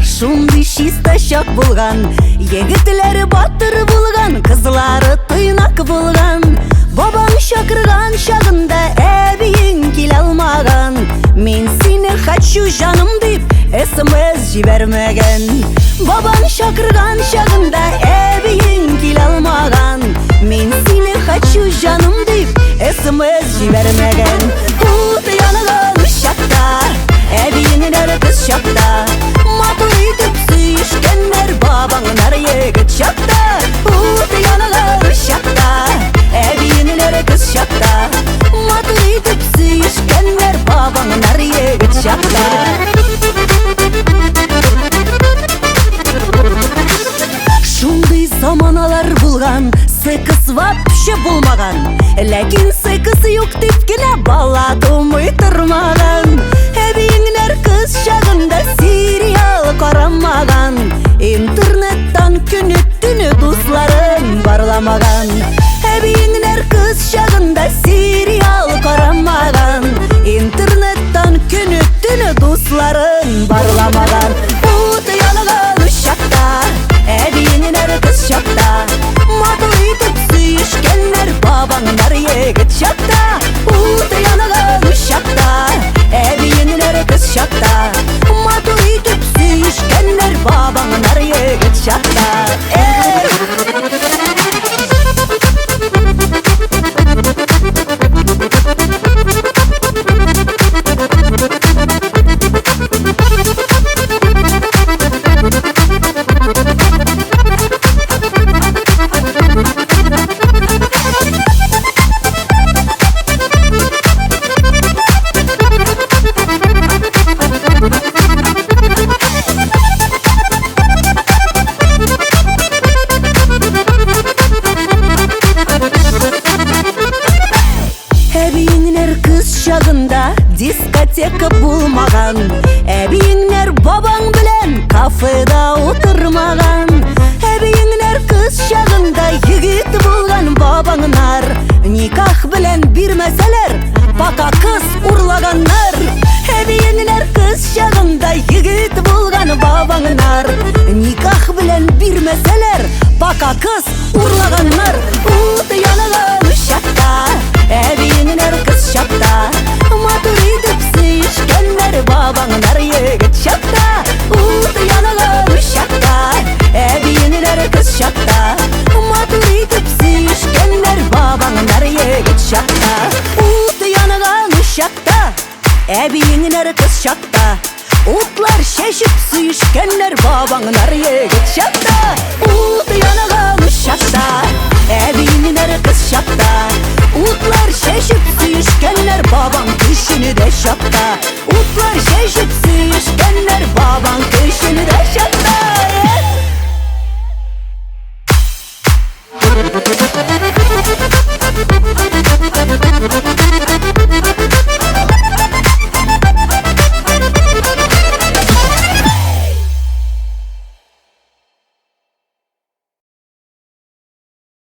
Шундай чиста шак булган, егетләре батыр булган, кызлары тыйнак булган. Бабаң чакырган чагында әбиең килә алмаган. Мин сине хочу жаным дип SMS җибәрмәгән. Бабаң чакырган чагында әбиең килә алмаган. Мин сине хочу жаным дип SMS җибәрмәгән. Ут янган чакта, әбиеңнәр кыз чакта, матур итеп сөешкәннәр бабаңнар егет чакта. Ут янган чакта, әбиеңнәр кыз чакта, матур итеп сөешкәннәр бабаңнар егет чакта. Шундый заманалар булган, секс вообще булмаган. Ләкин секс юк дип кенә бала тумый тормаган. Әбиеңнәр кыз чагында сериал карамаган. Интернеттан көне-төне дусларын барламаган. Әбиеңнәр кыз чагында сериал карамаган. Интернеттан көне-төне дусларын барламаган. Ут янган чакта, әбиеңнәр кыз чакта, матур итеп сөешкәннәр бабаңнар егет чакта. Ут янган чакта, әбиеңнәр кыз чакта, матур итеп сөешкәннәр бабаңнар егет чакта. Әбиеңнәр кыз чагында дискотека булмаган. Әбиеңнәр бабаң белән кафеда утырмаган. Әбиеңнәр кыз чагында егет булган бабаңнар никах белән бирмәсәләр, пока кыз урлаганнар. Әбиеңнәр кыз чагында егет булган бабаңнар никах белән бирмәсәләр, пока кыз урлаганнар. Ут янган чакта, әбиеңнәр кыз чакта, матур итеп сөешкәннәр бабаңнар егет чакта. Ут янган чакта, әбиеңнәр кыз чакта, матур итеп сөешкәннәр бабаңнар егет чакта. Ут янган чакта, әбиеңнәр кыз чакта, утлар чәчеп сөешкәннәр бабаңнар егет чакта. Ут янган чакта, әбиеңнәр кыз чакта, утлар чәчеп сөешкәннәр бабаң көчене дә чакта. Утлар чәчеп сөешкәннәр бабаң көчене